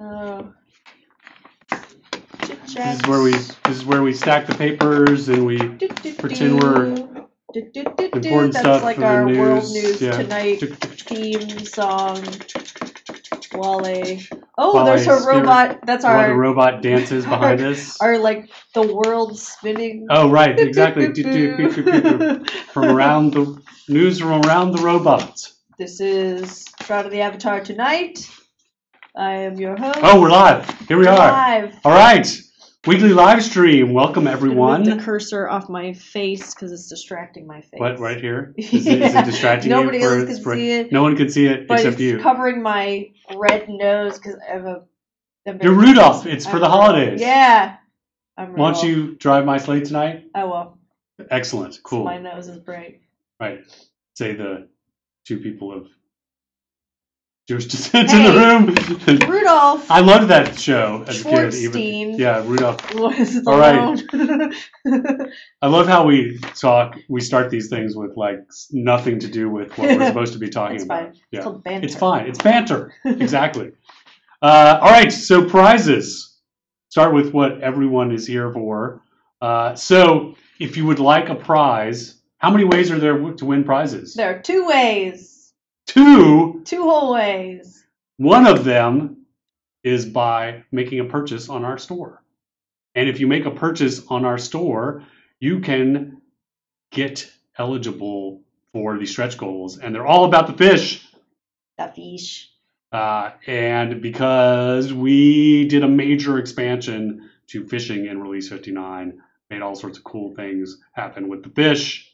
Oh. This is where we stack the papers and we pretend we're important That's stuff like for the our news. World News Yeah. Tonight theme song. Wale. Oh, Wale, there's a robot. That's while the our robot dances behind us. our like the world spinning. Oh right, exactly. From around the news from around the robots. This is Shroud of the Avatar Tonight. I am your host. Oh, we're live. Here we are. Live. All right. Weekly live stream. Welcome everyone. Move the cursor off my face because it's distracting my face. What, right here? Is it distracting you? Nobody else can see it. No one can see it but except you. It's covering my red nose because I have a. You're Rudolph. It's for the holidays. Yeah. I'm Rudolph. Why don't you drive my sleigh tonight? I will. Excellent. Cool. So my nose is bright. Right. Say the two people of Jewish descent in the room. Rudolph. I loved that show as a kid. Even. Yeah, Rudolph. Was all right. I love how we start these things with like nothing to do with what we're supposed to be talking about. Fine. Yeah. It's called banter. It's fine. It's banter. Exactly. All right. So prizes. Start with what everyone is here for. So if you would like a prize, how many ways are there to win prizes? There are 2 ways. Two whole ways. One of them is by making a purchase on our store. And if you make a purchase on our store, you can get eligible for the stretch goals. And they're all about the fish. The fish. And because we did a major expansion to fishing in Release 59, made all sorts of cool things happen with the fish.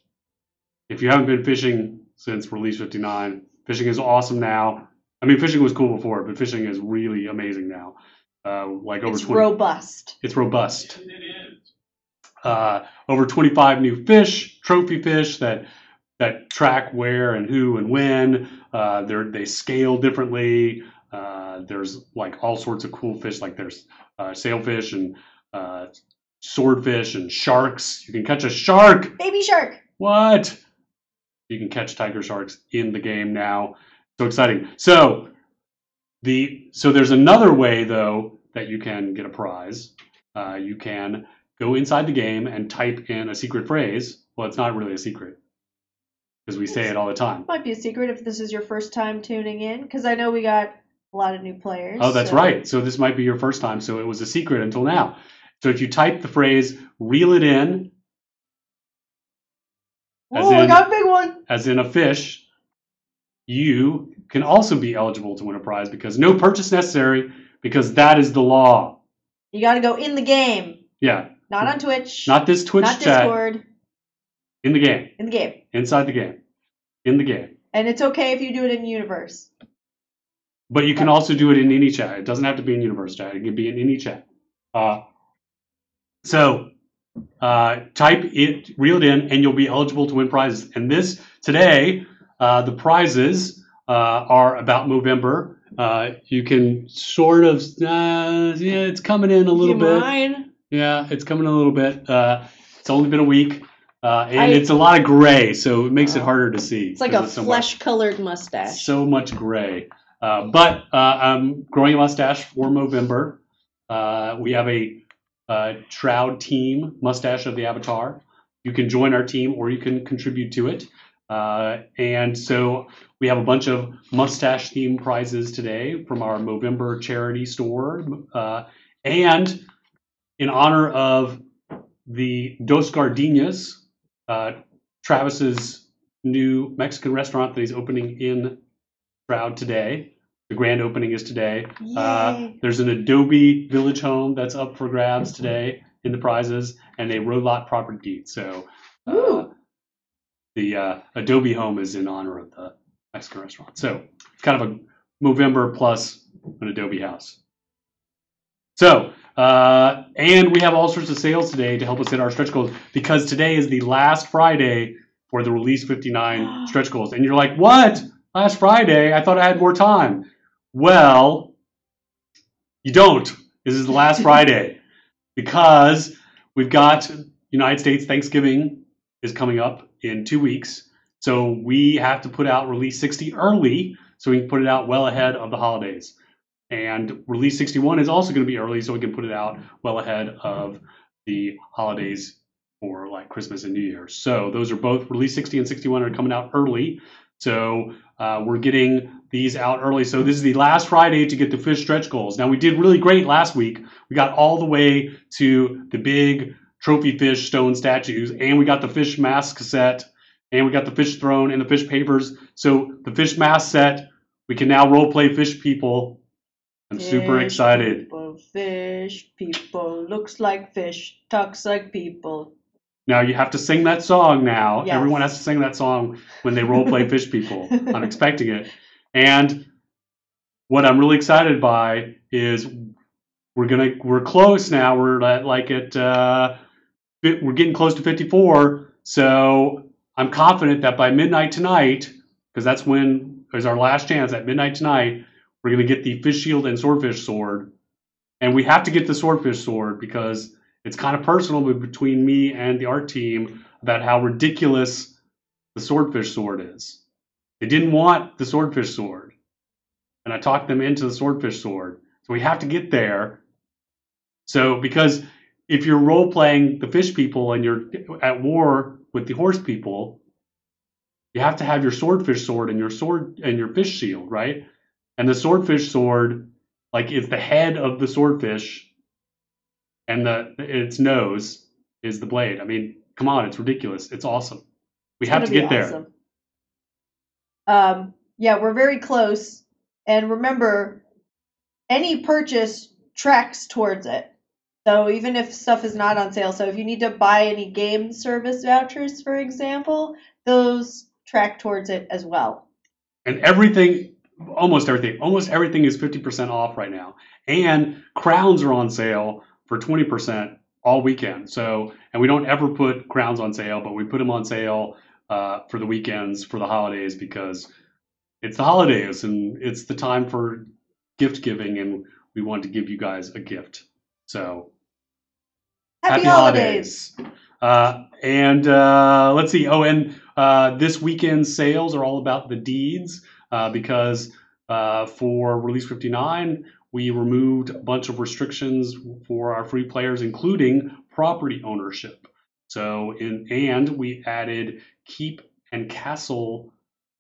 If you haven't been fishing since Release 59, fishing is awesome now. I mean, fishing was cool before, but fishing is really amazing now. It's robust. It's robust. It is. Over 25 new fish, trophy fish that track where and who and when. They scale differently. There's like all sorts of cool fish. Like there's sailfish and swordfish and sharks. You can catch a shark. Baby shark. What? You can catch tiger sharks in the game now. So exciting. So there's another way though that you can get a prize. You can go inside the game and type in a secret phrase. Well, it's not really a secret because we say it all the time. It might be a secret if this is your first time tuning in because I know we got a lot of new players. Oh, that's right. So this might be your first time. So it was a secret until now. So if you type the phrase "reel it in," I got a big one. As in a fish, you can also be eligible to win a prize because no purchase necessary because that is the law. You got to go in the game. Yeah. Not on Twitch. Not this Twitch chat. Not Discord. In the game. In the game. Inside the game. In the game. And it's okay if you do it in universe. But you can also do it in any chat. It doesn't have to be in universe chat. It can be in any chat. Type it, reel it in, and you'll be eligible to win prizes. And today, the prizes are about Movember. You can sort of, it's coming in a little bit. Mine? Yeah, it's coming in a little bit. It's only been a week, and it's a lot of gray, so it makes it harder to see. It's like a flesh-colored mustache. So much gray. But I'm growing a mustache for Movember. We have a Shroud team mustache of the Avatar. You can join our team or you can contribute to it. And so we have a bunch of mustache themed prizes today from our Movember charity store. And in honor of the Dos Gardenias, Travis's new Mexican restaurant that he's opening in Shroud today. The grand opening is today. There's an Adobe Village home that's up for grabs today in the prizes, and a road lot property deed. So the Adobe home is in honor of the Mexican restaurant. So it's kind of a Movember plus an Adobe house. So, and we have all sorts of sales today to help us hit our stretch goals because today is the last Friday for the Release 59 stretch goals. And you're like, what? Last Friday? I thought I had more time. Well, you don't. This is the last Friday because we've got United States Thanksgiving is coming up in 2 weeks. So we have to put out Release 60 early so we can put it out well ahead of the holidays. And release 61 is also going to be early, so we can put it out well ahead of the holidays for like Christmas and New Year's. So those are both release 60 and 61 are coming out early. So we're getting these out early. So this is the last Friday to get the fish stretch goals. Now we did really great last week. We got all the way to the big trophy fish stone statues, and we got the fish mask set, and we got the fish throne and the fish papers. So the fish mask set, we can now role play fish people. I'm super excited. Fish people, looks like fish, talks like people. Now you have to sing that song now. Yes. Everyone has to sing that song when they role play fish people. I'm expecting it. And what I'm really excited by is we're close now. We're getting close to 54. So I'm confident that by midnight tonight, because that's when is our last chance, at midnight tonight, we're going to get the fish shield and swordfish sword. And we have to get the swordfish sword because it's kind of personal between me and the art team about how ridiculous the swordfish sword is. They didn't want the swordfish sword, and I talked them into the swordfish sword. So we have to get there. So because if you're role playing the fish people and you're at war with the horse people, you have to have your swordfish sword and your fish shield, right? And the swordfish sword, like, it's the head of the swordfish, and its nose is the blade. I mean, come on, it's ridiculous. It's awesome. We have to get there. Yeah, we're very close. And remember, any purchase tracks towards it. So even if stuff is not on sale, so if you need to buy any game service vouchers, for example, those track towards it as well. And almost everything is 50% off right now. And crowns are on sale for 20% all weekend. So, and we don't ever put crowns on sale, but we put them on sale for the weekends for the holidays because it's the holidays and it's the time for gift giving, and we want to give you guys a gift. So happy holidays. And let's see. Oh, and this weekend's sales are all about the deeds because for Release 59, we removed a bunch of restrictions for our free players, including property ownership. So, and we added keep and castle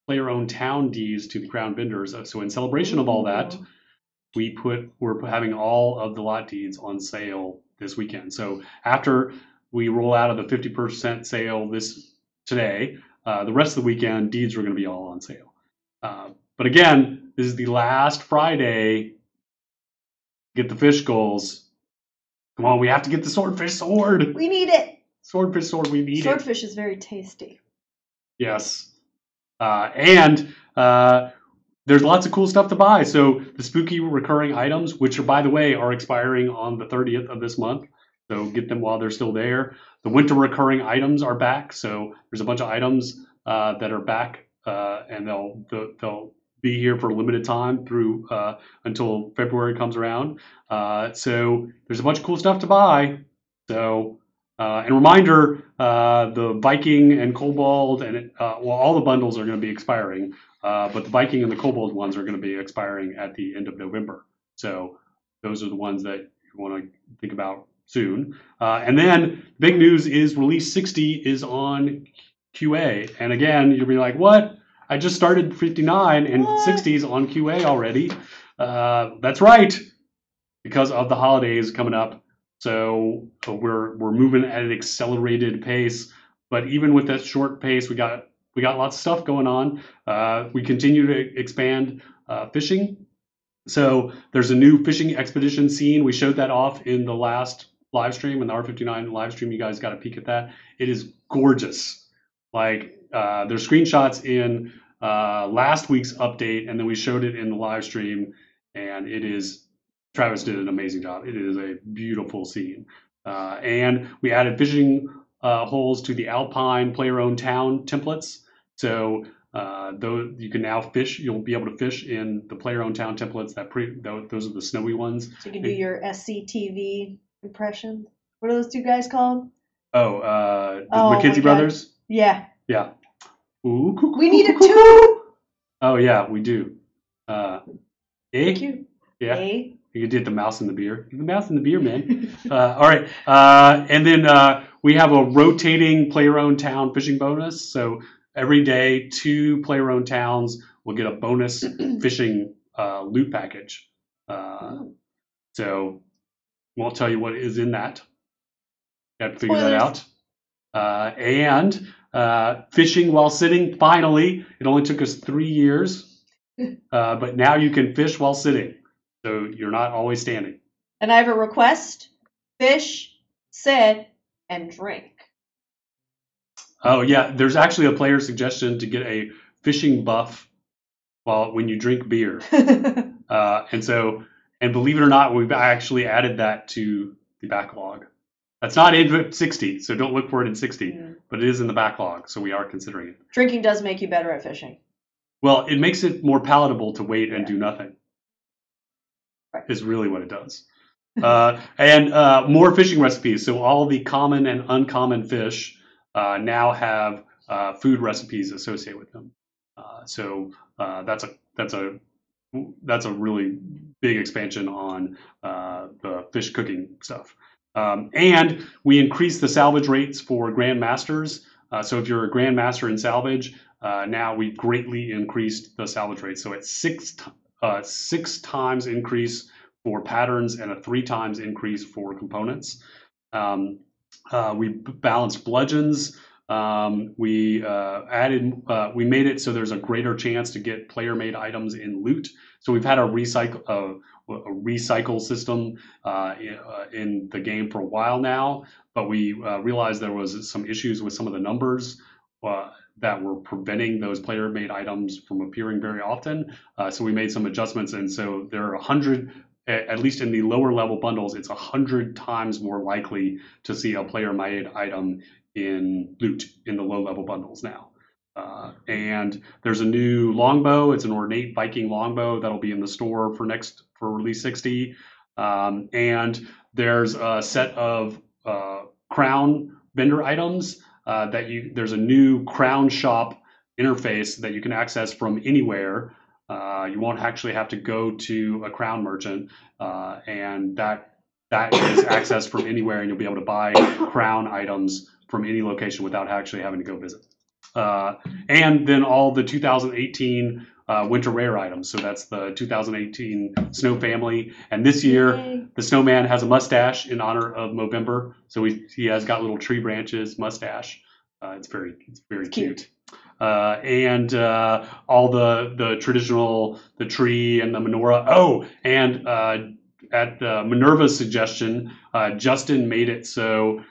player-owned town deeds to the crown vendors. So, in celebration of all that, we're having all of the lot deeds on sale this weekend. So, after we roll out of the 50% sale today, the rest of the weekend deeds are going to be all on sale. But again, this is the last Friday. Get the fish goals. Come on, we have to get the swordfish sword. We need it. Swordfish sword, we need Swordfish is very tasty. Yes. And there's lots of cool stuff to buy. So the spooky recurring items, which are, by the way, are expiring on the 30th of this month. So get them while they're still there. The winter recurring items are back. So there's a bunch of items that are back, and they'll be here for a limited time through until February comes around. So there's a bunch of cool stuff to buy. So and reminder, the Viking and Kobold and all the bundles are going to be expiring, but the Viking and the Kobold ones are going to be expiring at the end of November. So those are the ones that you want to think about soon. And then big news is Release 60 is on QA. And again, you'll be like, what? I just started 59 and 60's on QA already. That's right, because of the holidays coming up. So we're moving at an accelerated pace. But even with that short pace, we got lots of stuff going on. We continue to expand fishing. So there's a new fishing expedition scene. We showed that off in the last live stream, in the R59 live stream. You guys got a peek at that. It is gorgeous. Like there's screenshots in last week's update, and then we showed it in the live stream, and it is, Travis did an amazing job. It is a beautiful scene. And we added fishing holes to the Alpine player-owned town templates. So though you can now fish, you'll be able to fish in the player-owned town templates. Those are the snowy ones. So you can do your SCTV impression. What are those two guys called? Oh, the McKinsey brothers? Yeah. Yeah. Ooh, we need it too. Oh, yeah, we do. Thank you. Yeah. A. You did the mouse and the beer. The mouse and the beer, man. All right. And then we have a rotating player-owned town fishing bonus. So every day, 2 player-owned towns will get a bonus fishing loot package. So won't tell you what is in that. You have to figure that out. And fishing while sitting, finally. It only took us 3 years. But now you can fish while sitting. So you're not always standing. And I have a request. Fish, sit, and drink. Oh yeah, there's actually a player suggestion to get a fishing buff when you drink beer. And believe it or not, we've actually added that to the backlog. That's not in 60, so don't look for it in 60, but it is in the backlog, so we are considering it. Drinking does make you better at fishing. Well, it makes it more palatable to wait and do nothing. Right. Is really what it does. And more fishing recipes. So all the common and uncommon fish now have food recipes associated with them. So that's a really big expansion on the fish cooking stuff. And we increased the salvage rates for grandmasters. So if you're a grandmaster in salvage, now we've greatly increased the salvage rate. So it's 6 times increase for patterns and a 3 times increase for components. We balanced bludgeons. We made it so there's a greater chance to get player-made items in loot. So we've had a recycle system in the game for a while now, but we realized there was some issues with some of the numbers that were preventing those player-made items from appearing very often. So we made some adjustments, and so there are 100. At least in the lower level bundles, it's 100 times more likely to see a player-made item in loot in the low level bundles now. And there's a new longbow. It's an ornate Viking longbow that'll be in the store for release 60. And there's a set of crown vendor items there's a new crown shop interface that you can access from anywhere. You won't actually have to go to a crown merchant, and that is accessed from anywhere, and you'll be able to buy crown items from any location without actually having to go visit. And then all the 2018 winter rare items. So that's the 2018 Snow Family, and this year the snowman has a mustache in honor of Movember. So he has got little tree branches, mustache. It's very cute. And all the traditional, the tree and the menorah. Oh, and at Minerva's suggestion, Justin made it so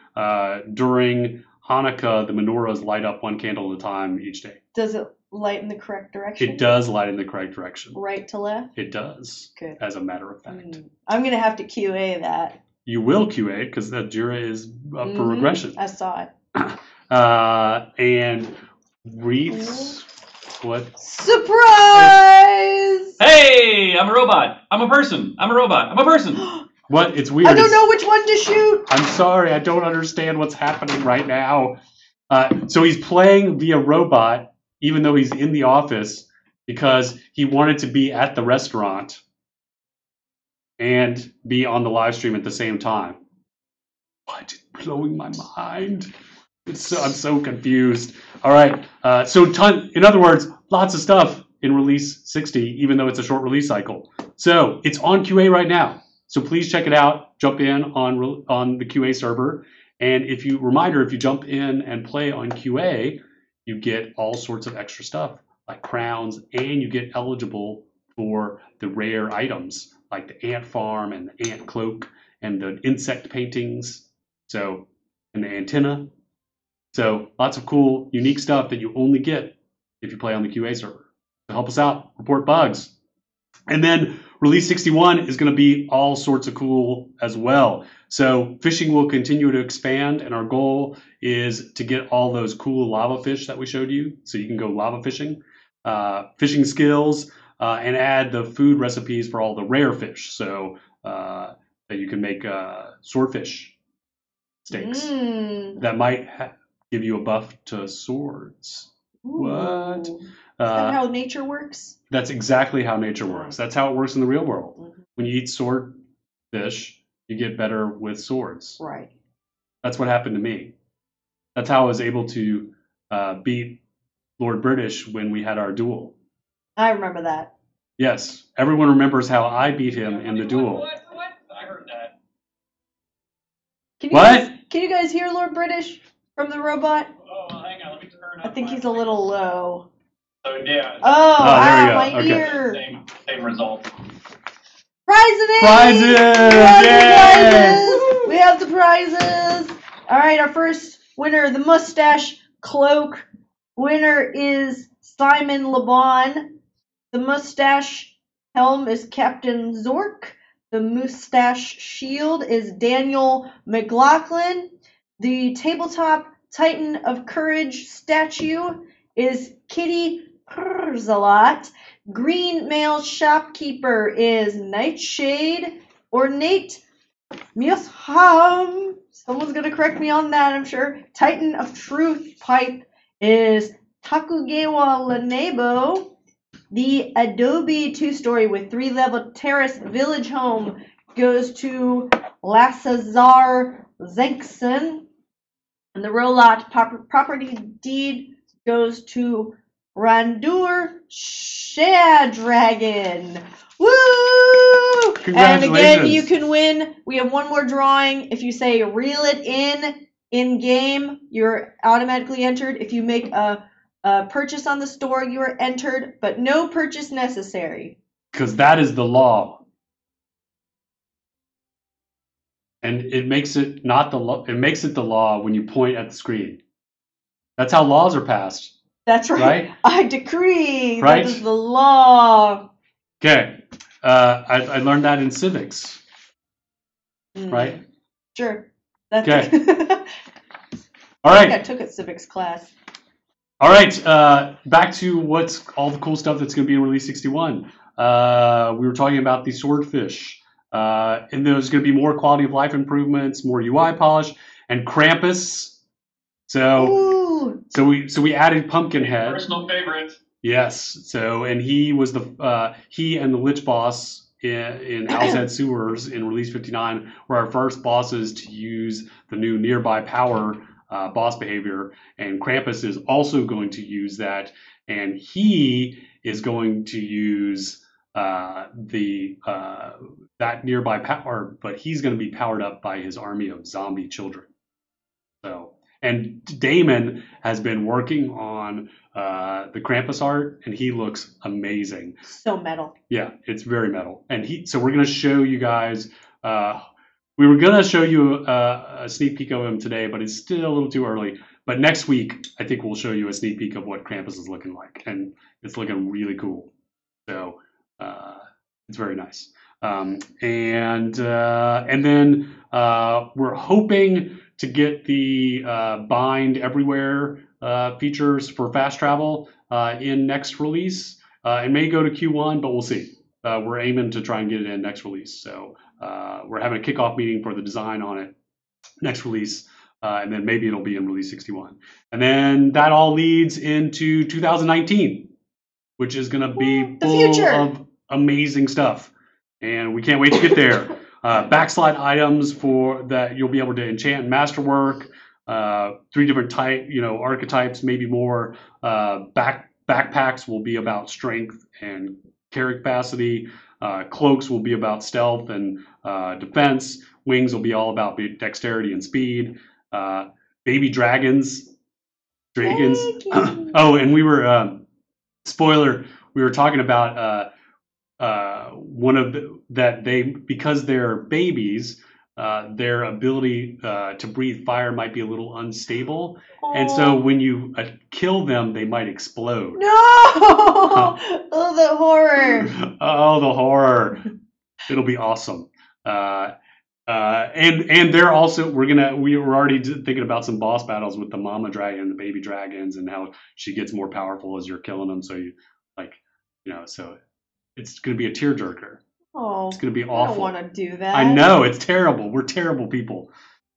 during Hanukkah, the menorahs light up 1 candle at a time each day. Does it light in the correct direction? It does light in the correct direction. Right to left? It does. Good. As a matter of fact. I'm going to have to QA that. You will QA because that Jira is up for regression. I saw it. And wreaths. What? Surprise! Hey, I'm a robot. I'm a person. I'm a robot. I'm a person. What? It's weird. I don't know which one to shoot. I'm sorry. I don't understand what's happening right now. So he's playing via robot, even though he's in the office, because he wanted to be at the restaurant and be on the live stream at the same time. What? It's blowing my mind. I'm so confused. All right. In other words, lots of stuff in release 60, even though it's a short release cycle. So it's on QA right now. So please check it out. Jump in on the QA server. And if you jump in and play on QA, you get all sorts of extra stuff like crowns, and you get eligible for the rare items like the ant farm and the ant cloak and the insect paintings. So, and the antenna. So lots of cool, unique stuff that you only get if you play on the QA server. So help us out, report bugs. And then release 61 is going to be all sorts of cool as well. So fishing will continue to expand, and our goal is to get all those cool lava fish that we showed you, so you can go lava fishing, fishing skills, and add the food recipes for all the rare fish, so that you can make swordfish steaks that might give you a buff to swords. Ooh. What? Is that how nature works? That's exactly how nature works. That's how it works in the real world. when you eat swordfish, you get better with swords. Right. That's what happened to me. That's how I was able to beat Lord British when we had our duel. I remember that. Yes, everyone remembers how I beat him in the duel. What? I heard that. Can you guys hear Lord British from the robot? Oh, well, hang on. Let me turn up. I think he's a little low. So yeah. Oh, there we go. my Okay. ear. Same result. Prizes! Prizes! We have the prizes! Alright, our first winner, the mustache cloak. Winner is Simon LeBon. The mustache helm is Captain Zork. The mustache shield is Daniel McLaughlin. The tabletop Titan of Courage statue is Kitty Herzalot. Green male shopkeeper is Nightshade or Nate Musham. Someone's gonna correct me on that, I'm sure. Titan of Truth pipe is Takugawa Lanebo. The Adobe 2-story with 3-level terrace village home goes to Lassazar Zenkson. And the Rolot property deed goes to Randur Shadragon. Woo! And again, you can win. We have one more drawing. If you say reel it in game, you're automatically entered. If you make a purchase on the store, you are entered, but no purchase necessary. Because that is the law. And it makes it not the law. It makes it the law when you point at the screen. That's how laws are passed. That's right. I decree right? that is the law. Okay. I learned that in civics. Right? Sure. Okay. All right. I took a civics class. All right. Back to what's all the cool stuff that's going to be in Release 61. We were talking about the swordfish. And there's going to be more quality of life improvements, more UI polish, and Krampus. So we added Pumpkinhead. Personal favorite. Yes. So and he was he and the Lich Boss in Owl's Head Sewers in Release 59 were our first bosses to use the new nearby power boss behavior, and Krampus is also going to use that, and he is going to use that nearby power, but he's going to be powered up by his army of zombie children. So, and Damon has been working on the Krampus art, and he looks amazing. So metal. Yeah, it's very metal. And so we're going to show you guys. We were going to show you a sneak peek of him today, but it's still a little too early. But next week, I think we'll show you a sneak peek of what Krampus is looking like, and it's looking really cool. So it's very nice. And then we're hoping to get the bind everywhere features for fast travel in next release. It may go to Q1, but we'll see. We're aiming to try and get it in next release. So we're having a kickoff meeting for the design on it next release. And then maybe it'll be in Release 61. And then that all leads into 2019, which is going to be full of amazing stuff. And we can't wait to get there. Backslide items for that you'll be able to enchant and masterwork. 3 different archetypes, maybe more. Backpacks will be about strength and carry capacity. Cloaks will be about stealth and defense. Wings will be all about dexterity and speed. Baby dragons. Oh, and we were spoiler. We were talking about because they're babies, their ability to breathe fire might be a little unstable. Aww. And so when you kill them, they might explode. No! Oh, the horror. Oh, the horror. It'll be awesome. And they're also, we were already thinking about some boss battles with the mama dragon and the baby dragons and how she gets more powerful as you're killing them. So so it's going to be a tearjerker. Oh, it's going to be awful. I don't want to do that. I know, it's terrible. We're terrible people.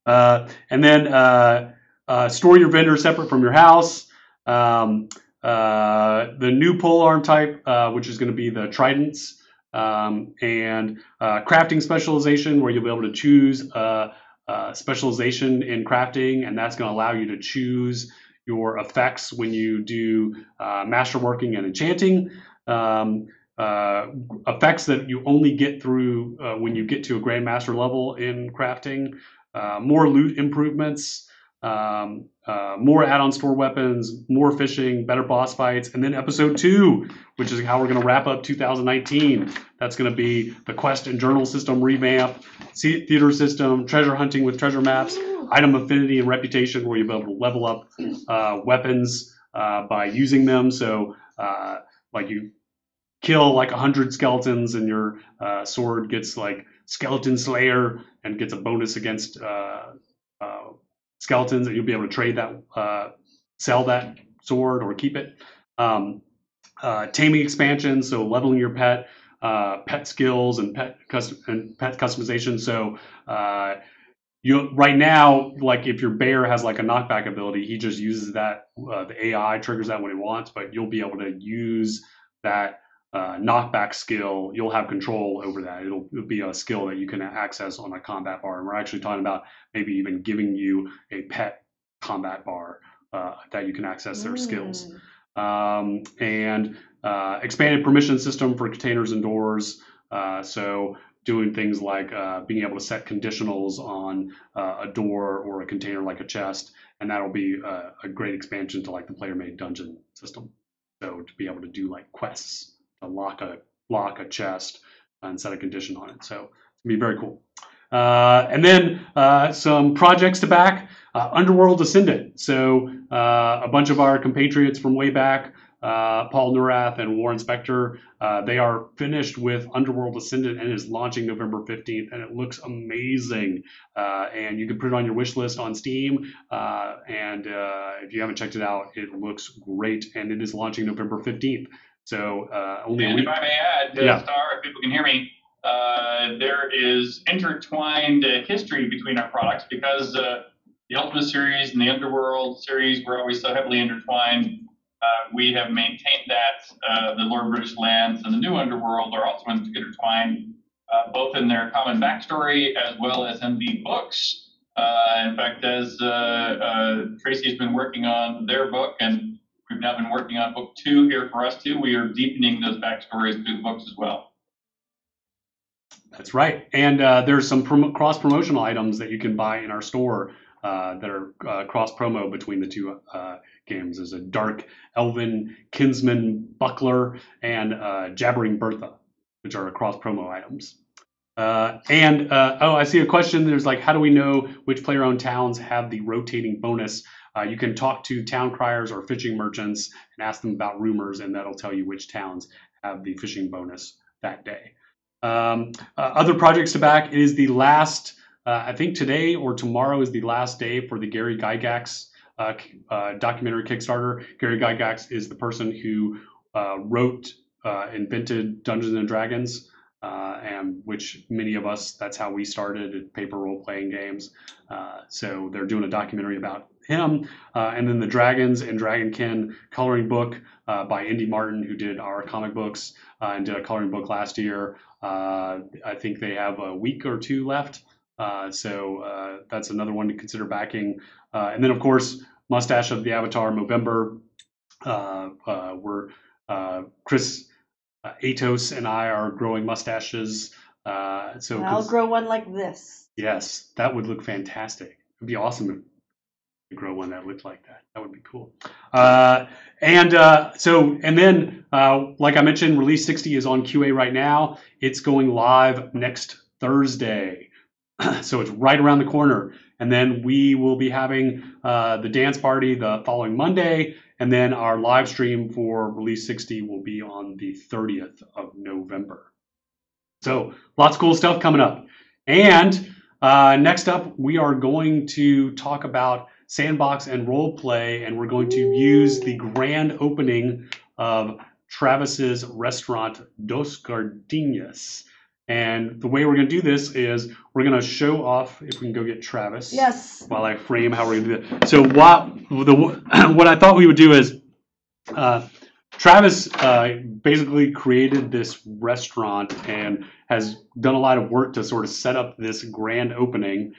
And then store your vendor separate from your house. The new polearm type, which is going to be the tridents, and crafting specialization, where you'll be able to choose specialization in crafting, and that's going to allow you to choose your effects when you do masterworking and enchanting. Effects that you only get through when you get to a grandmaster level in crafting, more loot improvements, more add-on store weapons, more fishing, better boss fights, and then episode 2, which is how we're going to wrap up 2019. That's going to be the quest and journal system revamp, theater system, treasure hunting with treasure maps, item affinity and reputation, where you'll be able to level up weapons by using them. So like you kill like 100 skeletons and your sword gets like skeleton slayer and gets a bonus against skeletons, and you'll be able to trade that, sell that sword or keep it. Taming expansion, so leveling your pet, pet skills and pet customization. So you right now, like if your bear has like a knockback ability, he just uses that. The AI triggers that when he wants, but you'll be able to use that knockback skill. You'll have control over that. It'll be a skill that you can access on a combat bar. And we're actually talking about maybe even giving you a pet combat bar that you can access their skills. And expanded permission system for containers and doors. So doing things like being able to set conditionals on a door or a container like a chest, and that'll be a great expansion to like the player-made dungeon system. So to be able to do like quests to lock a chest and set a condition on it. So it's gonna be very cool. And then some projects to back. Underworld Ascendant. So a bunch of our compatriots from way back, Paul Neurath and Warren Spector, they are finished with Underworld Ascendant and is launching November 15th, and it looks amazing. And you can put it on your wish list on Steam. And if you haven't checked it out, it looks great, and it is launching November 15th. So only a week. If I may add, Star, if people can hear me, there is intertwined history between our products because the Ultimate series and the Underworld series were always so heavily intertwined. We have maintained that. The Lord British Lands and the new Underworld are also intertwined, both in their common backstory as well as in the books. In fact, as Tracy's been working on their book, and we've now been working on book 2 here for us too, we are deepening those backstories through the books as well. That's right. And there's some cross-promotional items that you can buy in our store that are cross-promo between the two games. There's a Dark Elven Kinsman Buckler and Jabbering Bertha, which are cross-promo items. I see a question. There's like, how do we know which player-owned towns have the rotating bonus? You can talk to town criers or fishing merchants and ask them about rumors, and that'll tell you which towns have the fishing bonus that day. Other projects to back is the last, I think today or tomorrow is the last day for the Gary Gygax documentary Kickstarter. Gary Gygax is the person who invented Dungeons and Dragons, and which many of us, that's how we started at paper role-playing games. So they're doing a documentary about him, and then the Dragons and Dragonkin coloring book by Indy Martin, who did our comic books and did a coloring book last year. I think they have a week or 2 left, so that's another one to consider backing. And then, of course, Mustache of the Avatar, Movember. Chris Atos and I are growing mustaches. So I'll grow one like this. Yes, that would look fantastic. It'd be awesome to grow one that looked like that. That would be cool. And then, like I mentioned, Release 60 is on QA right now. It's going live next Thursday. So it's right around the corner. And then we will be having the dance party the following Monday. And then our live stream for Release 60 will be on the 30th of November. So lots of cool stuff coming up. And next up, we are going to talk about Sandbox and Roleplay, and we're going to use the grand opening of Travis's restaurant, Dos Gardenias. And the way we're going to do this is we're going to show off, if we can go get Travis. Yes. While I frame how we're going to do that. So what I thought we would do is Travis basically created this restaurant and has done a lot of work to sort of set up this grand opening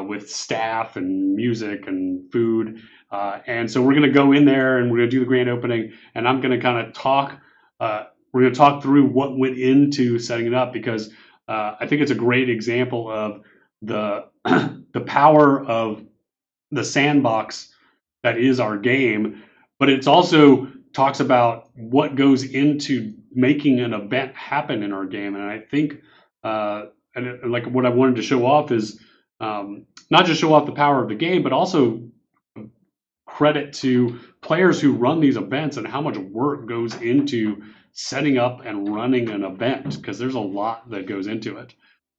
with staff and music and food. And so we're going to go in there and we're going to do the grand opening. And I'm going to kind of talk. We're going to talk through what went into setting it up because I think it's a great example of the the power of the sandbox that is our game, but it's also talks about what goes into making an event happen in our game. And I think, like what I wanted to show off is not just show off the power of the game, but also credit to players who run these events and how much work goes into setting up and running an event because there's a lot that goes into it.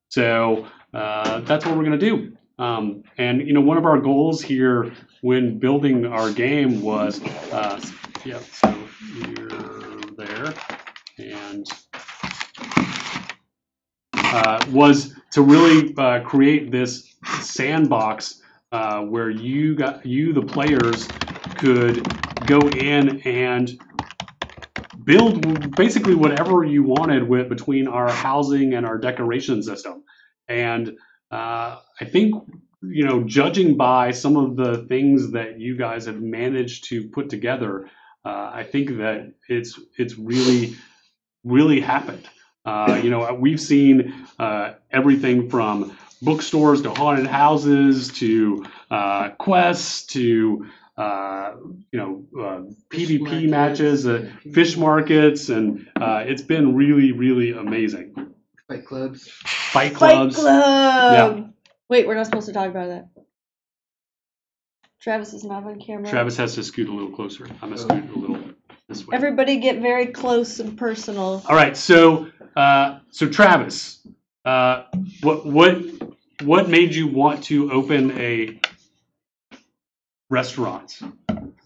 So that's what we're going to do. And you know, one of our goals here when building our game was, yeah, so you're there, and was to really create this sandbox where the players could go in and build basically whatever you wanted with between our housing and our decoration system. And I think, you know, judging by some of the things that you guys have managed to put together, I think that it's really, really happened. You know, we've seen everything from bookstores to haunted houses to quests to PvP matches, fish markets, and it's been really, really amazing. Fight clubs. Fight club. Yeah. Wait, we're not supposed to talk about that. Travis is not on camera. Travis has to scoot a little closer. I'm gonna scoot a little this way. Everybody get very close and personal. All right, so Travis, what made you want to open a restaurant?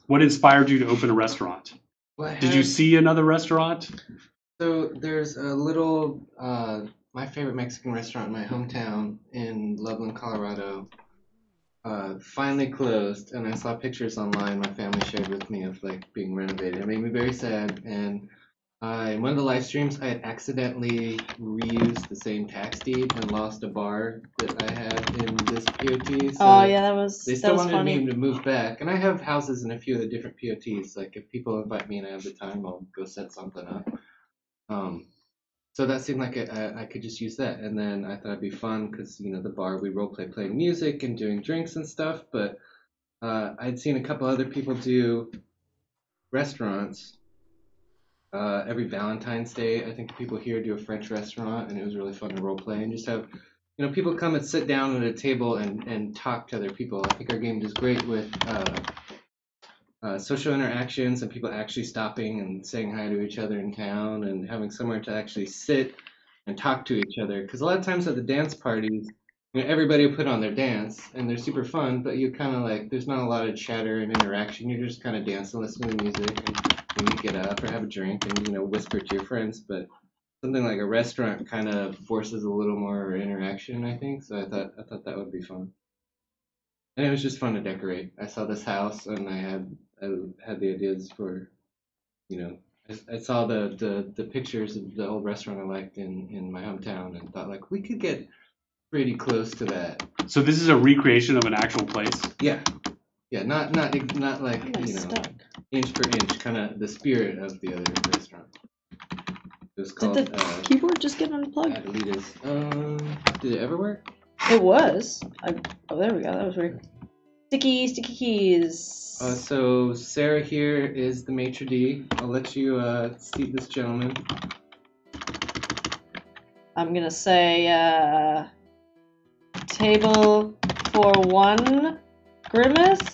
What inspired you to open a restaurant? Did you see another restaurant? So there's a little, my favorite Mexican restaurant in my hometown in Loveland, Colorado, finally closed, and I saw pictures online my family shared with me of like being renovated. It made me very sad, and in one of the live streams, I had accidentally reused the same tax deed and lost a bar that I had in this POT. So oh yeah, that was they still wanted funny. me to move back, and I have houses in a few of the different POTs. Like if people invite me and I have the time, I'll go set something up. So that seemed like I could just use that, and then I thought it'd be fun because you know the bar we roleplay playing music and doing drinks and stuff. But I'd seen a couple other people do restaurants. Every Valentine's Day, I think the people here do a French restaurant, and it was really fun to roleplay and just have, you know, people come and sit down at a table and talk to other people. I think our game does great with social interactions and people actually stopping and saying hi to each other in town and having somewhere to actually sit and talk to each other. Because a lot of times at the dance parties, you know, everybody will put on their dance and they're super fun, but you kind of like, there's not a lot of chatter and interaction. You're just kind of dancing, listening to music, and you get up or have a drink and, you know, whisper to your friends. But something like a restaurant kind of forces a little more interaction, I think. So I thought that would be fun. And it was just fun to decorate. I saw this house and I had the ideas for, you know, I saw the pictures of the old restaurant I liked in my hometown and thought like we could get pretty close to that. So this is a recreation of an actual place? Yeah, not like, you know, inch per inch, kind of the spirit of the other restaurant. It was called. Did the keyboard just get unplugged? Adelitas. Did it ever work? It was. Oh, there we go. That was weird. Sticky keys. So Sarah here is the maitre d'. I'll let you seat this gentleman. I'm gonna say table for one, Grimace.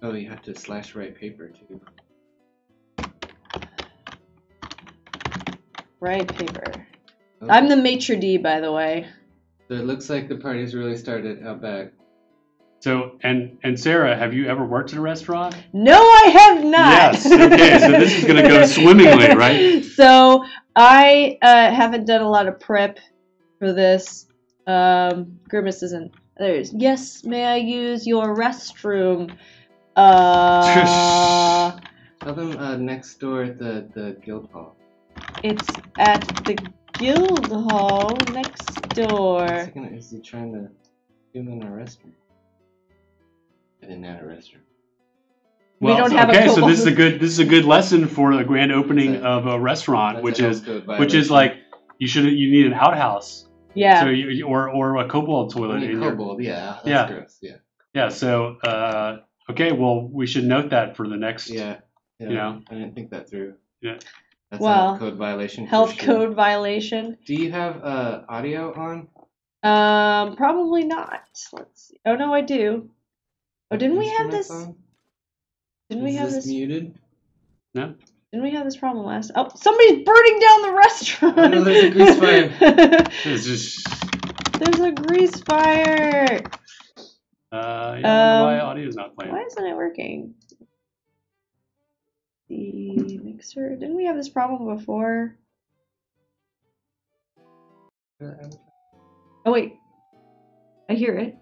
Oh, you have to slash write paper too. Right paper. Okay. I'm the maitre d', by the way. So it looks like the party's really started out back. So, and Sarah, have you ever worked in a restaurant? No, I have not. Yes. Okay, so this is going to go swimmingly, right? So I haven't done a lot of prep for this. Grimace isn't. There's yes. May I use your restroom? Tell them next door at the guild hall. It's at the guild hall next door. Is he trying to do in a restaurant? I didn't have a restaurant. We don't have okay, a so this is a good lesson for the grand opening of a restaurant, which is like you need an outhouse. Yeah. So or a kobold toilet in kobold, yeah. That's gross. Yeah. Yeah. So okay, well we should note that for the next. Yeah. You know. I didn't think that through. Yeah. That's a health code violation. Health code violation. Do you have audio on? Probably not. Let's see. Oh no, I do. Oh, didn't we have this? Didn't we have this muted? No. Didn't we have this problem last? Oh, somebody's burning down the restaurant. Oh, no, there's a grease fire. There's a grease fire. I wonder why audio's not playing. Why isn't it working? The mixer. Didn't we have this problem before? Oh wait, I hear it.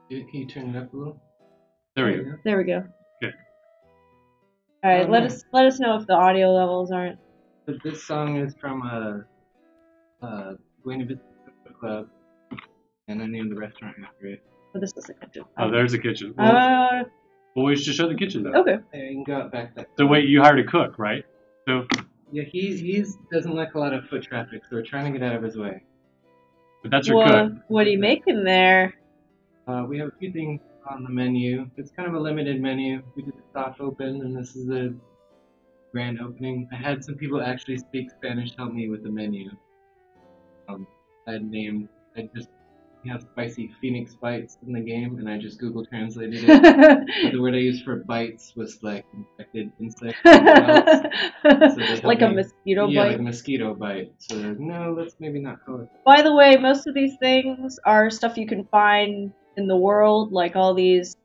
Can you turn it up a little? There we go. There we go. Okay. All right, let us know if the audio levels aren't. But this song is from Buena Vista Club, and I named the restaurant after it. Oh, this is the kitchen. Oh, there's a kitchen. Well, we should show the kitchen though. Okay. Yeah, you can go out back. So wait, you hired a cook, right? So. Yeah, he doesn't like a lot of foot traffic, so we're trying to get out of his way. But that's your cook. What are you making there? We have a few things on the menu. It's kind of a limited menu. We did the soft open, and this is the grand opening. I had some people actually speak Spanish help me with the menu. We have spicy phoenix bites in the game, and I just Google translated it. The word I used for bites was like infected insect. So like a mosquito bite? Yeah, like a mosquito bite. So no, let's maybe not call it. By the way, most of these things are stuff you can find in the world, like all these,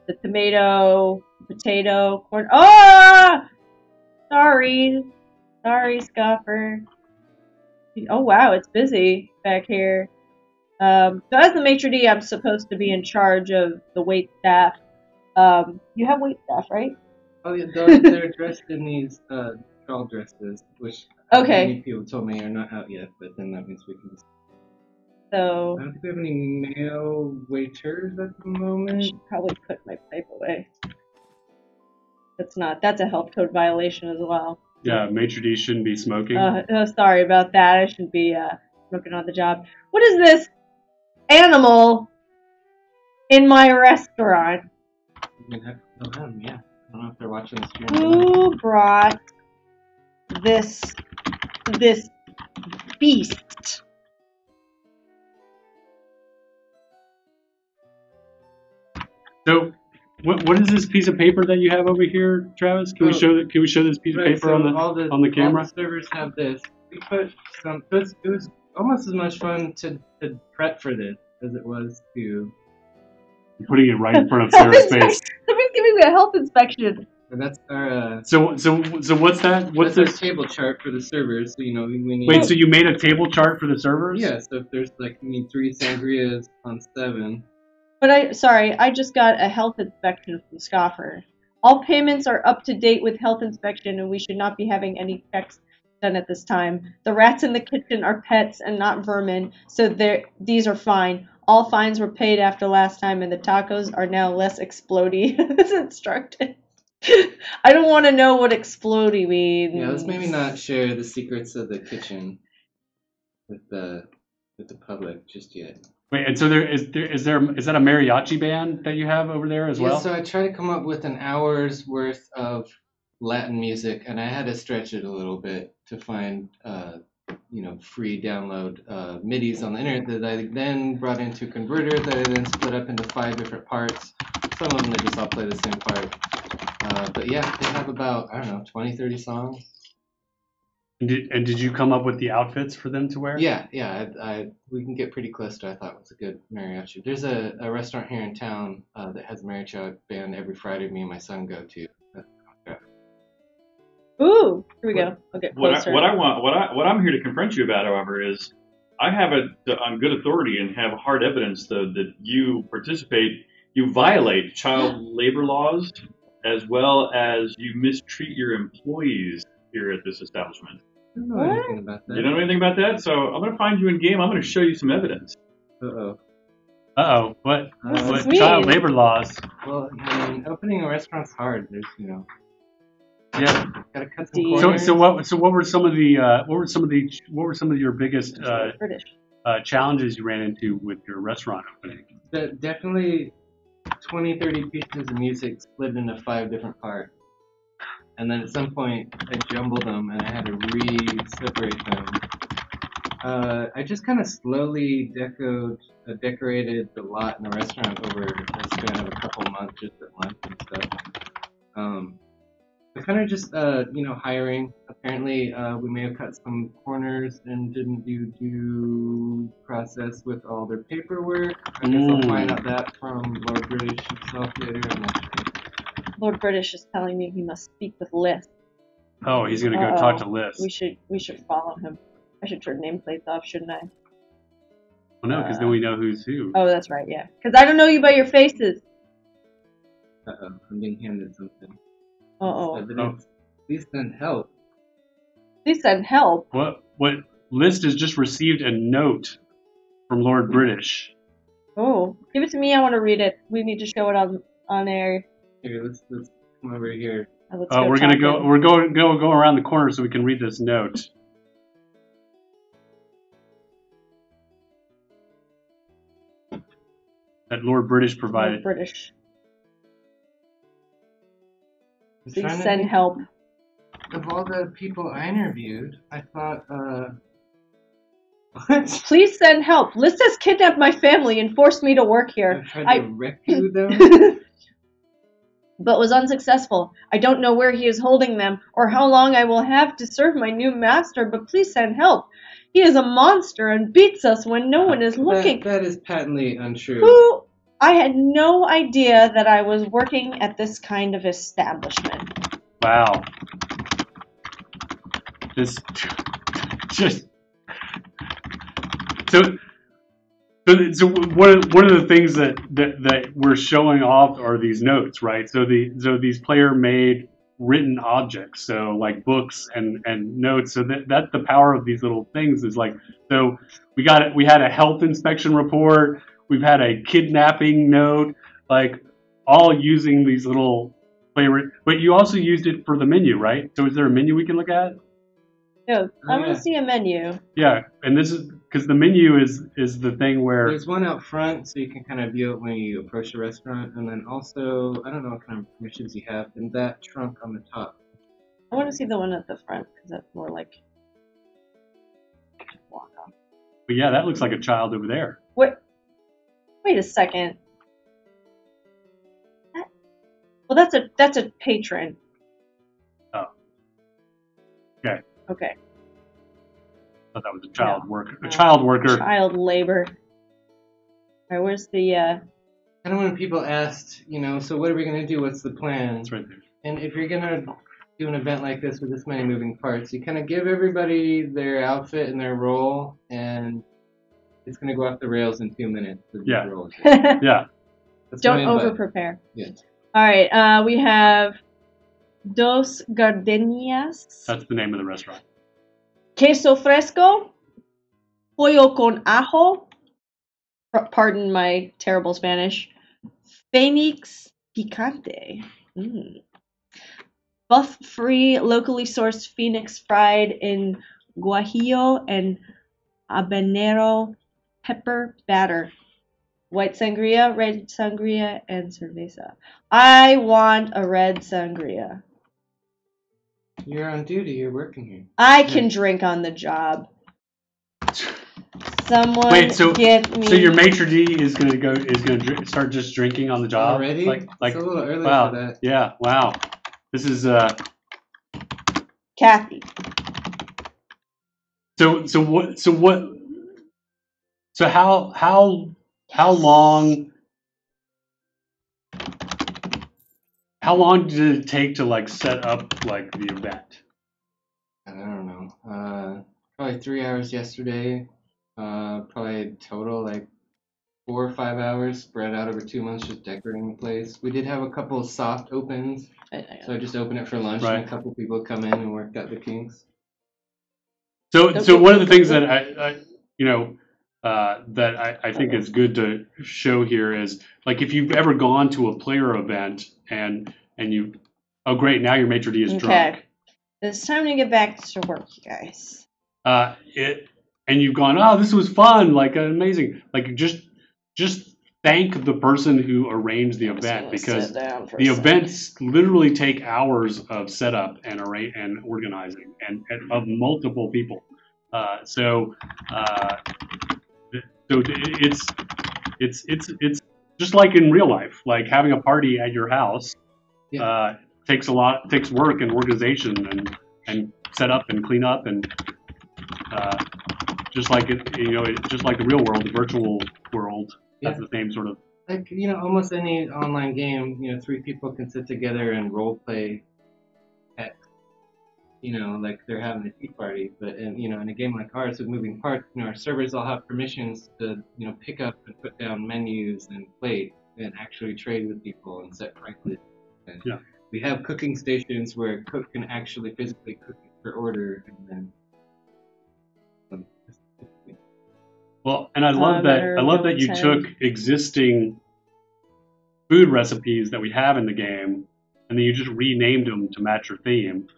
the tomato, potato, corn. Ah! Sorry, Scoffer. Oh wow, it's busy back here. So as the maitre d', I'm supposed to be in charge of the wait staff. You have wait staff, right? Oh yeah, they're dressed in these troll dresses, which many people told me are not out yet, but then that means we can just... So... I don't think we have any male waiters at the moment. I should probably put my pipe away. That's a health code violation as well. Yeah, maitre d' shouldn't be smoking. Sorry about that. I shouldn't be smoking on the job. What is this animal in my restaurant? Yeah. I don't know if they're watching the stream. Who brought this beast? So, what is this piece of paper that you have over here, Travis? Can we show this piece of paper on the camera? All the servers have this. We put some. It was almost as much fun to prep for this as it was to. You're putting it right in front of Sarah's face. Somebody's giving me a health inspection. And that's our. So what's that? What's this our table chart for the servers? So we need. Wait, so you made a table chart for the servers? Yeah. So if there's we need 3 sangrias on 7. But I just got a health inspection from Scoffer. All payments are up to date with health inspection, and we should not be having any checks done at this time. The rats in the kitchen are pets and not vermin, so these are fine. All fines were paid after last time, and the tacos are now less explodey as instructed. I don't want to know what explodey means. Yeah, let's maybe not share the secrets of the kitchen with the public just yet. Wait, and so is that a mariachi band that you have over there as well? Yeah, so I tried to come up with an hour's worth of Latin music, and I had to stretch it a little bit to find free download MIDIs on the internet that I then brought into converters that I then split up into 5 different parts. Some of them they just all play the same part. But yeah, they have about 20, 30 songs. And did you come up with the outfits for them to wear? Yeah. We can get pretty close to I thought was a good mariachi. There's a restaurant here in town that has a mariachi band every Friday. Me and my son go to. Ooh, here we go. I'll get closer. What I'm here to confront you about, however, is I have it on good authority and have hard evidence that you violate child labor laws as well as you mistreat your employees here at this establishment. I don't know What? anything about that. You don't know anything about that? So I'm going to find you in game. I'm going to show you some evidence. Uh-oh. Uh-oh. What What's this child mean? labor laws? Well, I mean, opening a restaurant's hard. There's, Yeah. gotta cut some So- corners. So what were some of your biggest British. challenges you ran into with your restaurant opening? Definitely 20, 30 pieces of music split into 5 different parts. And then at some point, I jumbled them and I had to re-separate them. I just kind of slowly decorated the lot in the restaurant over a span of a couple months, just at lunch and stuff. I kind of just, hiring. Apparently, we may have cut some corners and didn't do due process with all their paperwork. I guess I'll find out that from Lord British himself later. I'm not sure. Lord British is telling me he must speak with Liz. Oh, he's gonna go talk to Liz. We should follow him. I should turn nameplates off, shouldn't I? Well, no, because then we know who's who. Oh, that's right, yeah. Because I don't know you by your faces. Uh-oh, I'm being handed something. Uh-oh. Evidence. Please send help. Please send help. What List has just received a note from Lord British. Oh, give it to me. I want to read it. We need to show it on air. Here, let's come over here. Let's We're talk gonna to him. we're going to go around the corner so we can read this note. That Lord British provided. Lord British. I'm Please trying to send think help. Of all the people I interviewed, I thought, what? Please send help. Liz has kidnapped my family and forced me to work here. I tried to rescue them? But was unsuccessful. I don't know where he is holding them or how long I will have to serve my new master, but please send help. He is a monster and beats us when no one is looking. That is patently untrue. Who? I had no idea that I was working at this kind of establishment. Wow. This just so one of the things that we're showing off are these notes, right? So these player made written objects, so like books and notes. So that's the power of these little things. Is like, so we had a health inspection report. We've had a kidnapping note, like all using these little player. But you also used it for the menu, right? So is there a menu we can look at? No, I want yeah. to see a menu. Yeah, and this is because the menu is the thing where There's one out front, so you can kind of view it when you approach the restaurant, and then also, I don't know what kind of permissions you have, and that trunk on the top. I want to see the one at the front because that's more like walk off. but yeah, that looks like a child over there. Wait a second. Well, that's a patron. Oh. Okay. Okay. I thought that was a child No. worker. No. A child worker. Child labor. Alright, where's the Kind of when people asked, so what are we going to do? What's the plan? It's right there. And if you're going to do an event like this with this many moving parts, you kind of give everybody their outfit and their role, and it's going to go off the rails in 2 minutes. Yeah. Roles. Yeah. That's Don't my over invite. prepare. Yeah. Alright, we have Dos Gardenias, That's the name of the restaurant. queso fresco, pollo con ajo, pardon my terrible Spanish, Phoenix picante, buff-free, locally sourced Phoenix fried in guajillo and habanero pepper batter, white sangria, red sangria, and cerveza. I want a red sangria. You're on duty. You're working here. I can drink on the job. Someone Wait, so get me. so your maitre d' is gonna start just drinking on the job Already? Like It's a little early wow, for that. yeah, wow. This is Kathy. so how long did it take to like set up like the event? I don't know. Probably 3 hours yesterday. Probably total like 4 or 5 hours spread out over 2 months just decorating the place. We did have a couple of soft opens, so I just opened it for lunch and a couple people come in and worked out the kinks. So one of the things that I think is good to show here is, like, if you've ever gone to a player event and you, oh great, now your maitre d' is drunk. It's time to get back to work, you guys. And you've gone, oh, this was fun, like amazing. Like just thank the person who arranged the event, because the events literally take hours of setup and organizing and of multiple people. So it's just like in real life, like having a party at your house. Takes work and organization and set up and clean up, and just like just like the real world, the virtual world, that's the same sort of. Like, almost any online game, 3 people can sit together and role play X. Like they're having a tea party, but in a game like ours with moving parts, our servers all have permissions to pick up and put down menus and plate and actually trade with people and set prices. And we have cooking stations where a cook can actually physically cook it per order, and then. Well, and I love that you took existing food recipes that we have in the game, and then you just renamed them to match your theme.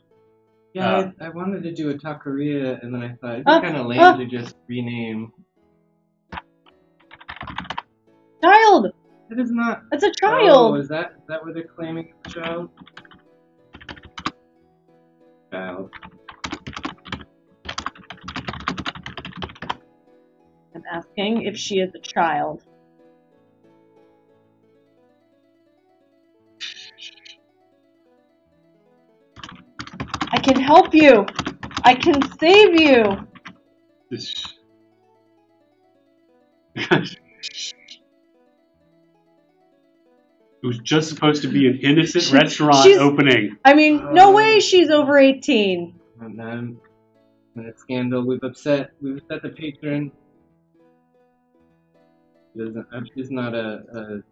Yeah, I wanted to do a taqueria, and then I thought it'd be kind of lame to just rename. Child! It is not. It's a child! Oh, is that what they're claiming it's a child? Child. I'm asking if she is a child. I can help you! I can save you! It was just supposed to be an innocent restaurant opening. I mean, no way she's over 18. And then, in a scandal, we've upset the patron. She's not a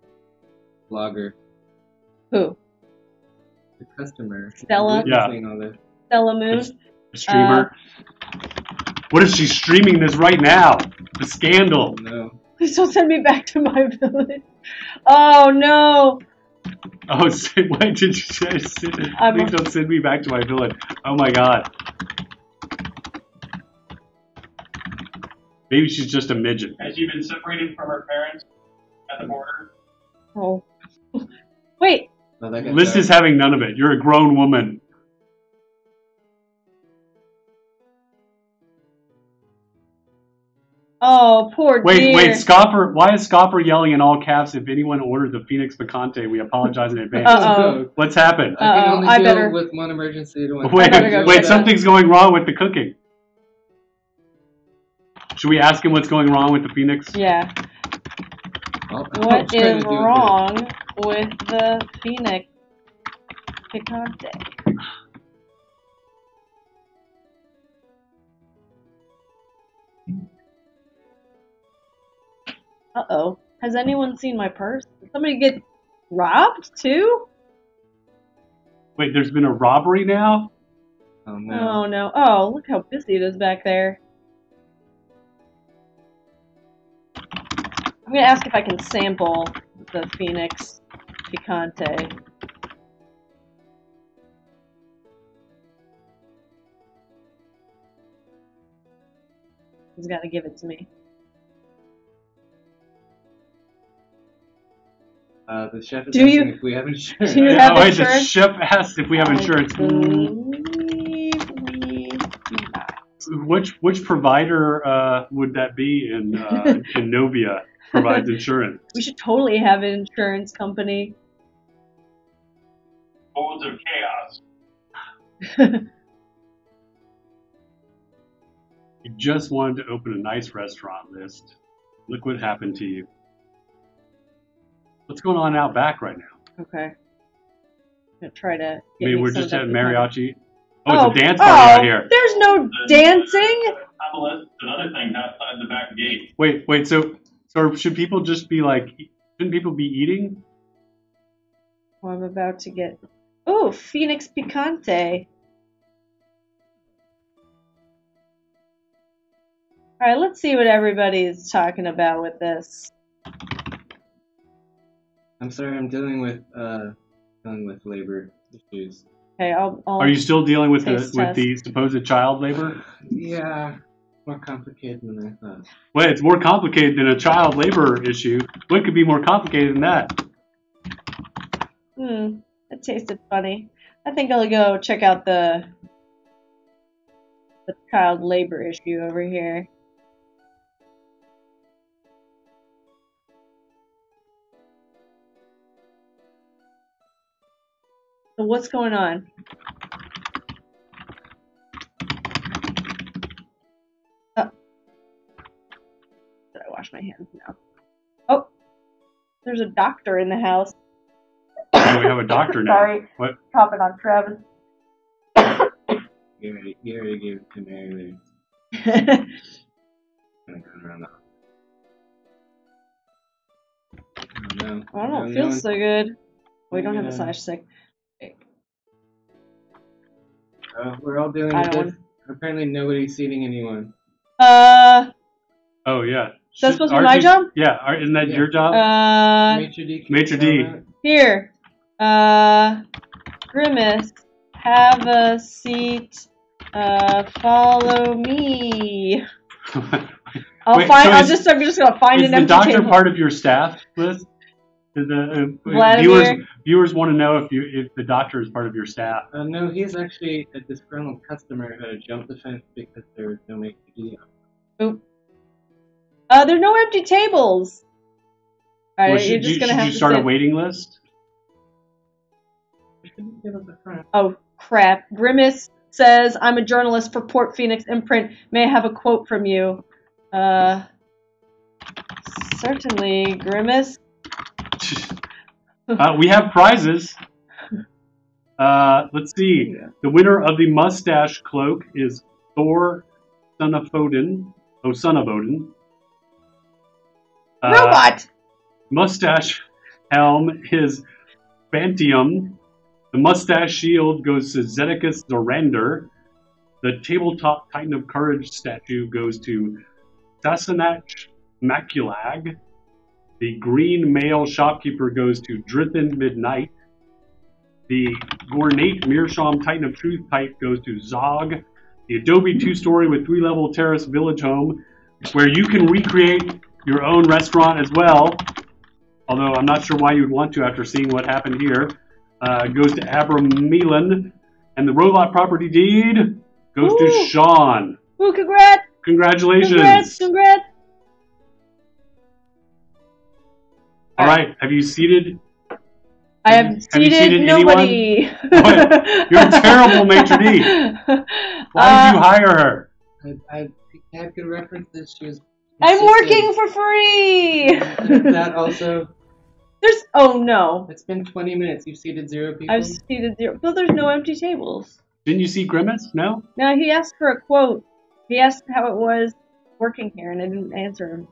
blogger. Who? The customer. Stella? Yeah. Stella Moon? A streamer. What if she's streaming this right now? The scandal. No. Please don't send me back to my village. Oh, no. Oh, why did you say? Please don't send me back to my village. Oh, my God. Maybe she's just a midget. Has she been separated from her parents at the border? Oh. Wait. Liz is having none of it. You're a grown woman. Oh, poor dear. Wait, Scoffer. Why is Scoffer yelling in all caps? If anyone orders the Phoenix Picante, we apologize in advance. Uh-oh. What's happened? I can only deal with one emergency at once. Wait, something's going wrong with the cooking. Should we ask him what's going wrong with the Phoenix? Yeah. What is wrong with the Phoenix Picante? Uh-oh. Has anyone seen my purse? Did somebody get robbed, too? Wait, there's been a robbery now? Oh, no. Oh, no. Oh, look how busy it is back there. I'm going to ask if I can sample the Phoenix Picante. He's got to give it to me. The chef is asking if we have insurance. Do you have insurance? The chef asked if we have insurance. I believe we do not. Which provider would that be in Novia provides insurance? We should totally have an insurance company. Modes of chaos. You just wanted to open a nice restaurant list. Look what happened to you. What's going on out back right now? Okay. I'm going to try to get we're just at mariachi. Oh, it's a dance party out here. There's no dancing. Another thing outside the back gate. Wait. So Or should people just be like? Shouldn't people be eating? Well, I'm about to get. Oh, Phoenix Picante. All right, let's see what everybody's talking about with this. I'm sorry, I'm dealing with labor issues. Okay, I'll Are you still dealing with taste the supposed child labor? Yeah, more complicated than I thought. Well, it's more complicated than a child labor issue. What could be more complicated than that? That tasted funny. I think I'll go check out the child labor issue over here. So what's going on? Should I wash my hands now? Oh, there's a doctor in the house. Oh, we have a doctor now. Sorry. What? Coughing on Travis. You already gave it to me earlier. No. I don't feel so good. We don't have a slash stick. We're all doing this. Apparently nobody's seating anyone. Oh yeah. That's supposed to be my job? Yeah. Isn't that your job? Maitre D. Here. Grimace. Have a seat. Follow me. I'm just gonna find an empty table. Is the doctor part of your staff list? Viewers want to know if the doctor is part of your staff. No, he's actually a disgruntled customer who had to jump the fence because there was no maitre d'. Oop. There are no empty tables. All right, you're just gonna have to start a waiting list. Oh crap! Grimace says, "I'm a journalist for Port Phoenix Imprint. May I have a quote from you?" Certainly, Grimace. We have prizes. Let's see. The winner of the mustache cloak is Thor, son of Odin. Oh, son of Odin. Robot! Mustache helm is Bantium. The mustache shield goes to Zedicus Zorander. The tabletop Titan of Courage statue goes to Sassenach Maculag. The green male shopkeeper goes to Drithin Midnight. The ornate Meerschaum Titan of Truth type goes to Zog. The Adobe 2-story with 3-level terrace village home, where you can recreate your own restaurant as well. Although I'm not sure why you would want to after seeing what happened here. Goes to Abram Meelan. And the robot property deed goes to Sean. Ooh, congrats! Congratulations! Congrats! All right, have you seated? I have seated nobody. You're a terrible maitre d'. Why did you hire her? I had good references. She was. I'm working for free. That also. Oh no. It's been 20 minutes. You've seated 0 people. I've seated 0. Well, there's no empty tables. Didn't you see Grimace? No. No, he asked for a quote. He asked how it was working here, and I didn't answer him.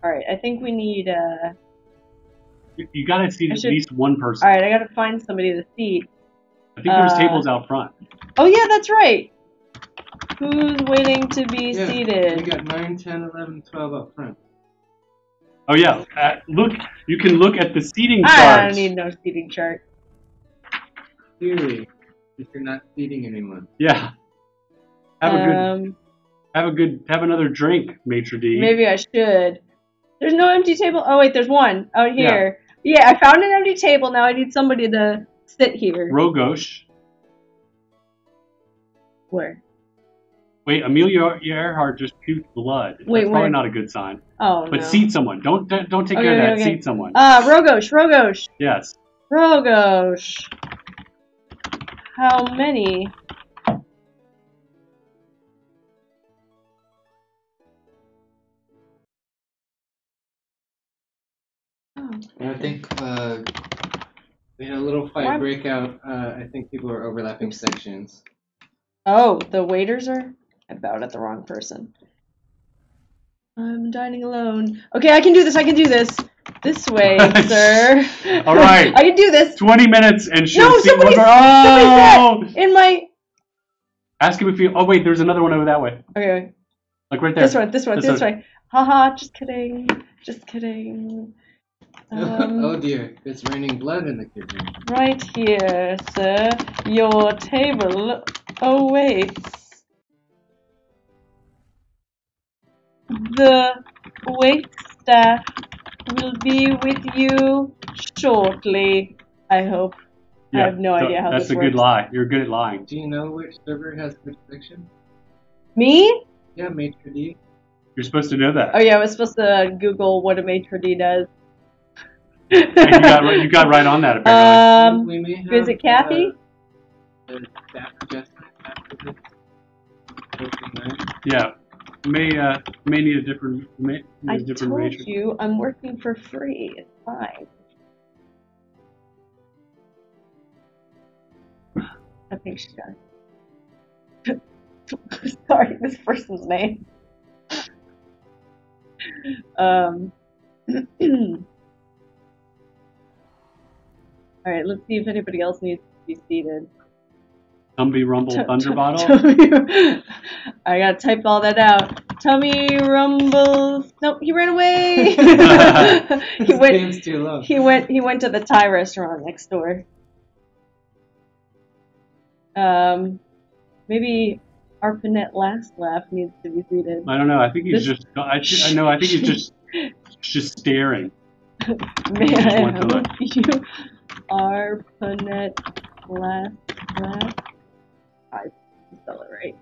All right, I think we need. You gotta seat at least one person. All right, I gotta find somebody to seat. I think there's tables out front. Oh yeah, that's right. Who's waiting to be seated? We got 9, 10, 11, 12 up front. Oh yeah, look. You can look at the seating chart. I don't need no seating chart. Clearly, if you're not seating anyone. Yeah. Have another drink, maitre d'. Maybe I should. There's no empty table. Oh wait, there's one out here. Yeah, I found an empty table. Now I need somebody to sit here. Rogosh. Where? Wait, Amelia Earhart just puked blood. Wait, That's probably not a good sign. Oh no. But seat someone. Don't take care of that. Okay. Seat someone. Rogosh. Yes. Rogosh. How many? I think we had a little fight breakout. I think people are overlapping sections. Oh, the waiters are? I bowed at the wrong person. I'm dining alone. Okay, I can do this. I can do this. This way, sir. All right. I can do this. 20 minutes and she'll No, see. somebody Oh! sat in my. Ask him if you. Oh wait, there's another one over that way. Okay. Like right there. This way. Haha, just kidding. Just kidding. Oh dear, it's raining blood in the kitchen. Right here, sir. Your table awaits. The wait staff will be with you shortly, I hope. I have no idea how that's this a good works. lie. You're good at lying. Do you know which server has which section? Me? Yeah, maitre d'. You're supposed to know that. Oh yeah, I was supposed to Google what a maitre d' does. And you got right on that apparently. We may have, Visit Kathy? The staff adjustment after this. Yeah. May need a different I different told ratio. you I'm working for free. It's fine. I think she got it. Sorry, this person's name. Alright, let's see if anybody else needs to be seated. Tumby Rumble Thunder Bottle. I gotta type all that out. Tummy rumbles. Nope, he ran away. Game's too long. He went to the Thai restaurant next door. Maybe Arpanet Last Laugh needs to be seated. I don't know. I think he's just. I know. I think he's just staring. Man, you Arpanet Last Laugh. I spell it right.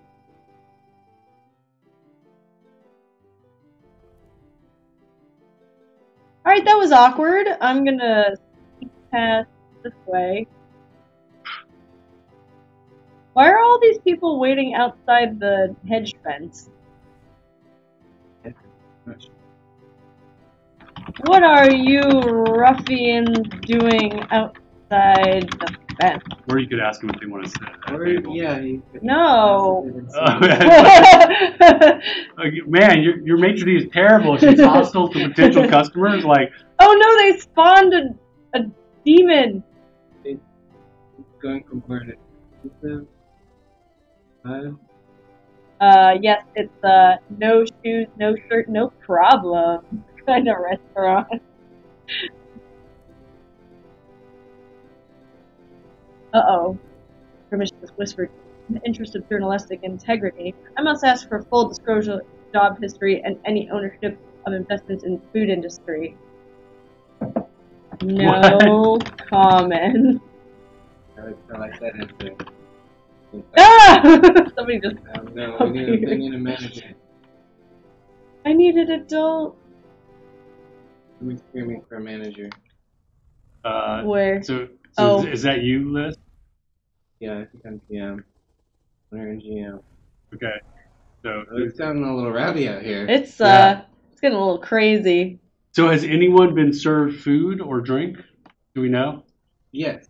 Alright, that was awkward. I'm gonna sneak past this way. Why are all these people waiting outside the hedge fence? What are you ruffians doing outside the fence? Or you could ask him if they want to sit at that Or, table. yeah, No. Man, your maitre d' is terrible. She's hostile to potential customers. Like, Oh no, they spawned a demon. going from where to Yes, it's no shoes, no shirt, no problem kind of restaurant. Uh-oh. Permission was whispered. In the interest of journalistic integrity, I must ask for full disclosure of job history and any ownership of investments in the food industry. No comment. I like that answer. Ah! Somebody just. No, we need a manager. I need an adult. Somebody's screaming for a manager. Where? So Oh. is that you, Liz? Yeah, I think I'm GM. We're in GM. Okay. So It's gotten a little rowdy out here. It's Yeah. it's getting a little crazy. So has anyone been served food or drink? Do we know? Yes.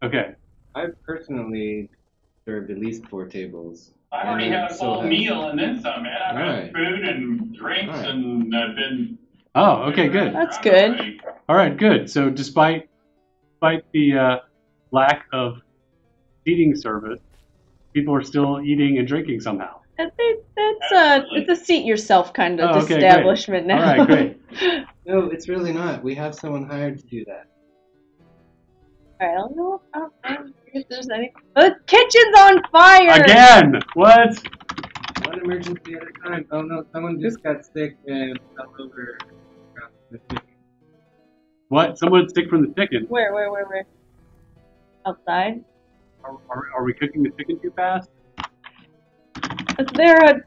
Okay. I've personally served at least 4 tables. I already had a full meal and then some, man. I've Right. had food and drinks Right. and I've been. Oh, okay, good. That's good. All right, good. So despite the lack of seating service, people are still eating and drinking somehow. It's a seat yourself kind of Oh, okay, great. establishment now. All right, great. No, it's really not. We have someone hired to do that. Alright, I don't know if there's any. The kitchen's on fire! Again! What? One emergency at a time. Oh no, someone just got sick and fell over. The chicken. What? Someone sick from the chicken. Where? Outside? Are we cooking the chicken too fast? Is there a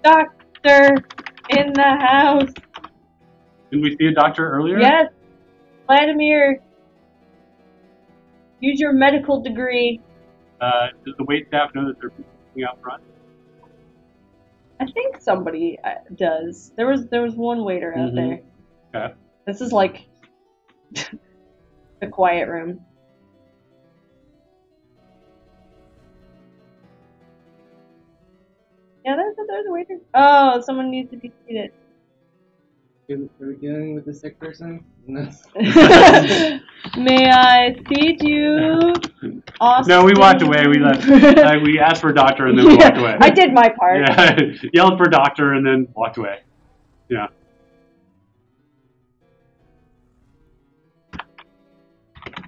doctor in the house? Didn't we see a doctor earlier? Yes. Vladimir, use your medical degree. Does the wait staff know that they're cooking out front? I think somebody does. There was one waiter out there. Okay. This is like the quiet room. Yeah, there's a waiter. Oh, someone needs to be seated. Are we dealing with a sick person? No. May I seat you? Austin? No, we walked away. We left. We asked for a doctor and then we walked away. I did my part. Yeah, yelled for a doctor and then walked away. Yeah.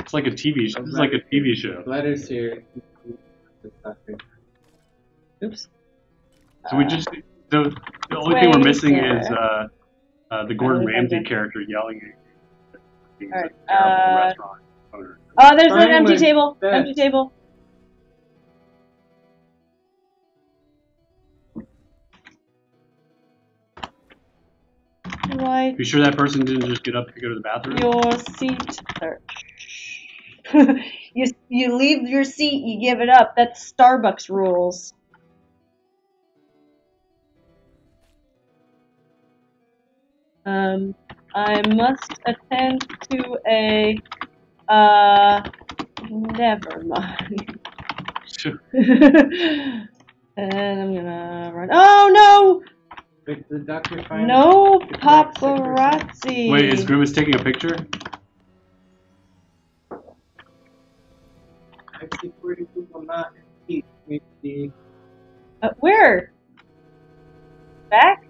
It's like a TV show. It's like a TV show. Letters here. Oops. So we just the only thing we're missing is the Gordon Ramsay character yelling at being All right, a terrible restaurant owner. Oh, there's an Fine, empty my table. bed. Empty table. Right. You sure that person didn't just get up to go to the bathroom? Your seat, sir. you leave your seat, you give it up. That's Starbucks rules. I must attend to a never mind. Sure. And I'm gonna run. Oh no! Wait, the doctor find No the correct sick person? paparazzi. Wait, is Grimace taking a picture? I see 40 people not in heat. Maybe Where? Back?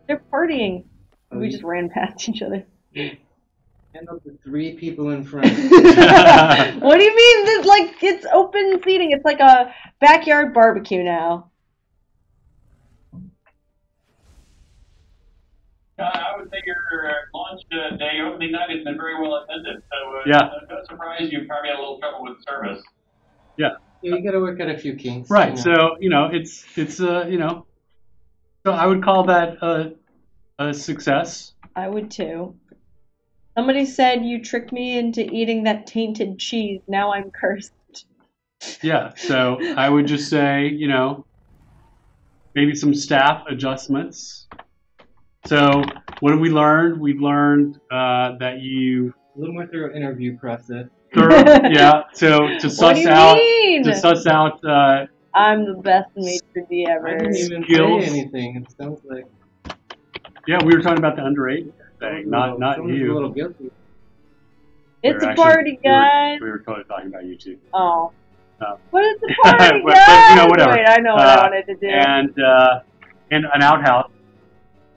They're partying. Oh, We you- just ran past each other. handle the 3 people in front. What do you mean? This like it's open seating. It's like a backyard barbecue now. I would say your launch day opening night has been very well attended. So Yeah. no surprise you probably had a little trouble with service. Yeah. Yeah, you gotta work out a few kinks. Right. You know. So it's so I would call that a success. I would too. Somebody said you tricked me into eating that tainted cheese. Now I'm cursed. Yeah. So I would just say maybe some staff adjustments. So what did we learn? We learned that you A little more thorough interview process. yeah. So to What do suss you out mean? I'm the best maitre d' I ever. didn't even Skills. say anything. It sounds like yeah, we were talking about the underage thing, not someone's you. a little guilty. It's We were a party, guys. We were totally talking about you too. Oh. No. But it's a party, But, guys. whatever. Wait, I know what I wanted to do. And an outhouse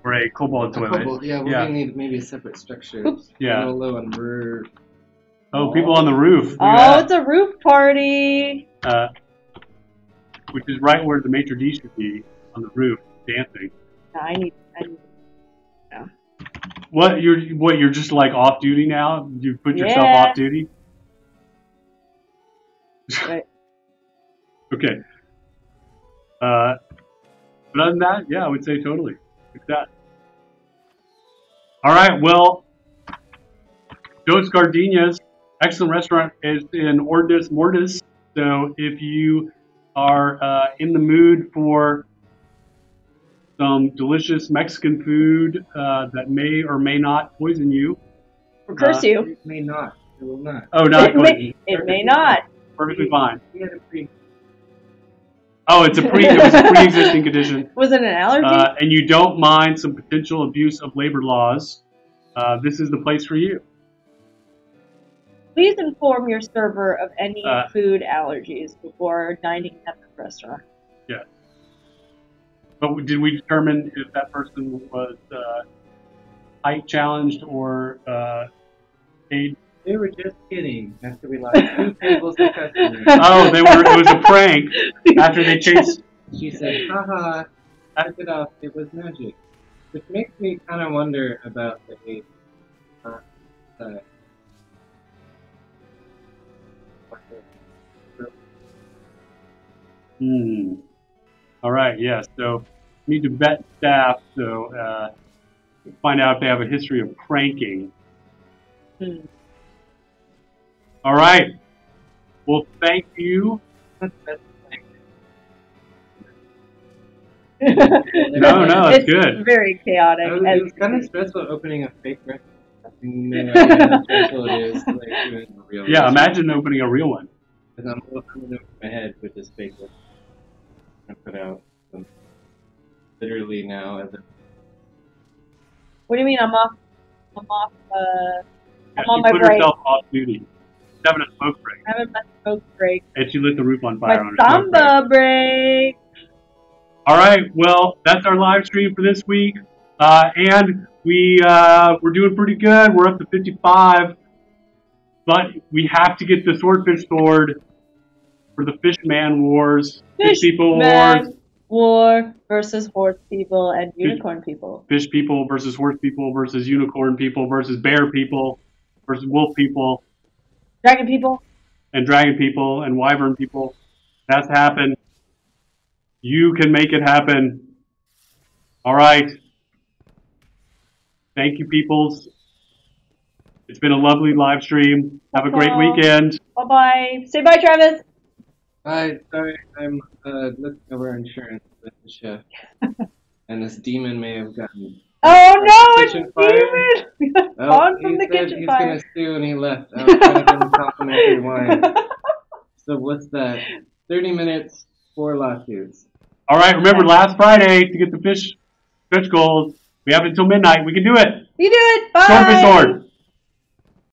for a cobalt toilet. Yeah, we're gonna need maybe a separate structure. Oops. Yeah. A little low on roof. Oh, people on the roof. Look Oh, at it's a roof party. that. Which is right where the maitre d' should be, on the roof, dancing. No, I need. What you're just like off duty now? You put yourself Yeah. off duty? Right. Okay. But other than that, yeah, I would say totally. Success. All right, well, Dos Gardenias, excellent restaurant, is in Ordis Mortis. So if you are in the mood for some delicious Mexican food that may or may not poison you. Or curse you. It may not. It will not. Oh, not It may not. perfectly fine. We had a pre. Oh, it was a pre-existing condition. Was it an allergy? And you don't mind some potential abuse of labor laws, this is the place for you. Please inform your server of any Uh, food allergies before dining at the restaurant. Yeah. But did we determine if that person was height challenged or paid? They were just kidding after we lost 2 tables of customers. Oh, it was a prank after they chased. She said, haha, check it out, it was magic. Which makes me kind of wonder about the age. All right, yeah, so need to vet staff, so find out if they have a history of pranking. All right. Well, thank you. No, it's good. Very chaotic. It was kind of stressful opening a fake restaurant. No idea how stressful it is. Like, doing a real Yeah, restaurant. imagine opening a real one. Because I'm looking over my head with this fake restaurant I put out. literally now. What do you mean I'm off? I'm off. Yeah, I'm on she my put break. herself off duty. She's having a smoke break. I'm having my smoke break. And she lit the roof on My fire on her smoke break. samba break. All right, well, that's our live stream for this week. And we're doing pretty good. We're up to 55. But we have to get the Swordfish Sword for the Fishman Wars. Fish People Wars. War versus horse people and unicorn people. Fish people versus horse people versus unicorn people versus bear people versus wolf people. Dragon people. And dragon people and wyvern people. That's happened. You can make it happen. All right. Thank you, peoples. It's been a lovely live stream. Have a great weekend. Bye-bye. Say bye, Travis. Hi, sorry, I'm looking over insurance with the chef. And this demon may have gotten... Oh no, it's kitchen fire. demon! Oh, On he from the said kitchen he's fire. gonna sue and he left. I was trying to get him complimentary wine. So what's that? 30 minutes, 4 lawsuits. All right, remember last Friday to get the fish goals. We have until midnight. We can do it. You do it. Bye. Swordfish Sword.